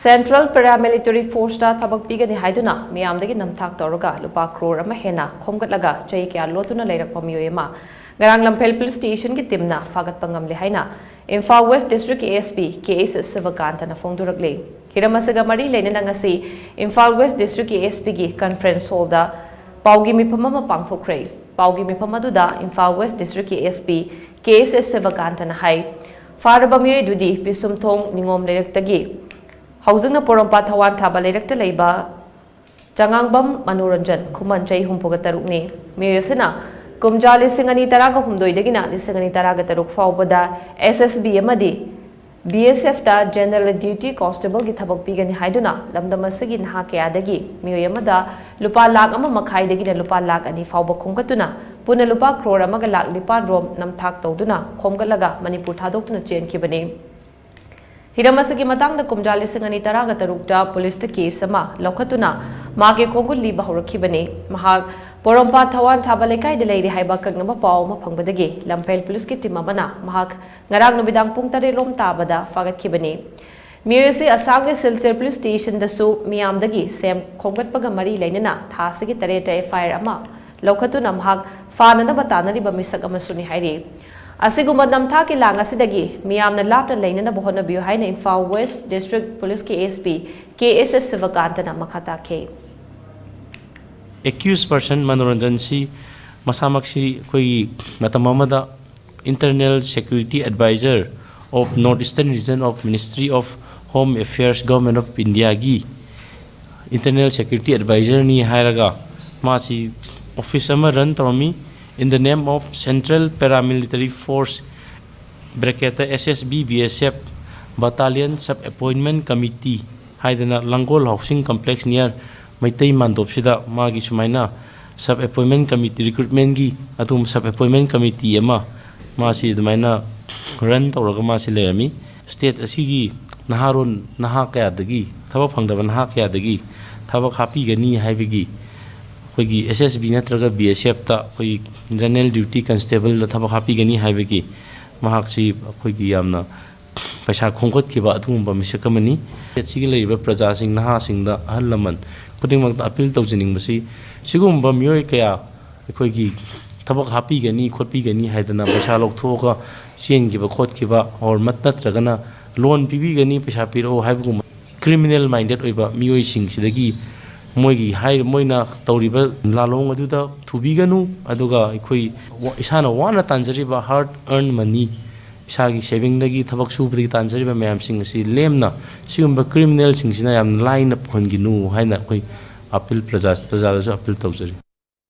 Central Paramilitary Force da Thabak Pigani Haiduna Meeyam Dagi namthak tawraga lupa crore ama hena khomgatlaga chai kya lotuna leirakpa miyoi ama ngarang Lampel Police Station ki timna phagatpa ngamle haina Imphal West District ASP KS Sivakantana phongdurakle hiram asaga mari leinana ngasi Imphal West District ASP gi conference hall da paugi mifam ama pangthokre paugi mifam aduda Imphal West District ASP KS Sivakantana hai Phaare miyoi dudi pisumthong ningom leiraktagi Housing na porompa thawan thaba leirakta leiba changangbam manoranjan khuman chai humpugataruk ni miyosina kumja lising ani taraga humdoi dagina lising ani taraga taruk faubada SSB amadi BSF da General Duty Constable gi Thabak Pigani Haiduna lamdamasigi naha kayadagi miyoyamada lupa lakh ama makhai dagina lupa lakh ani fauba khumgatuna puna lupa crore amaga lakh lipan rom namthak tawduna khomgalaga Manipur thadoktuna chen khibani Hiramasi ki matang da kumja lising ani taraga tarukta police ta case ama lokhatuna mage khogul liba horakhibani mahak porompa thawan thaba lekai de leiri haiba kagnaba paw ma phangbadagi Lampel police ki team amana mahak ngarang nubidang pung tare rom tabada fagathibani miyose asang silchar police station da su Meeyam Dagi Sel Khomgatpaga mari leinana thasigi tareta FIR ama lokhatuna mahak fanana batanari ba misak ama suni hairi Asiguma namtha ki lang asidagi Meeyam na lapna leinana bohona biyo haina Imphal West District Police ki ASP KSS Sivakantana makhata ke Accused person manoranjan si masamak si koi matamamada Internal Security Advisor of Northeastern Region of Ministry of Home Affairs Government of India gi Internal Security Advisor ni hairaga ma si office ama run tawmi in the name of Central Paramilitary Force (SSB BSF) Battalion Sub Appointment Committee Haiduna Langol Housing Complex near Maitai Mandop sida magi sumaina Sub Appointment Committee recruitment gi atum Sub Appointment Committee ama masi dumaina run tawraga masi lerami state asigi naharun naha kaya dagi thaba phangdaba naha kaya dagi thaba hapigani haibigi Kogi SSB natraga BSF ta koi General Duty Constable la thaba hapigani haibagi mahak si kogi yamna paisa khongkot kiba athumba misakamani sigi leiba praja sing naha sing da ahalaman kudingmak ta appeal tawjining basi sigumba miyoi kaya kogi thaba hapigani khotpigani haidana paisa lokthoka chen kiba khot kiba or mat natragana loan pibigani paisa piro haibugum criminal minded oiba miyoi sing sidagi moigi hai moina tawriba lalong aduda thubiganu aduga ikoi isana wana tanjariba hard earned money isagi saving dagi thabak subdagi tanjariba mayam sing si lemna sigumba criminal sing sina yam line up khonginu haina koi appeal praja appeal tawjari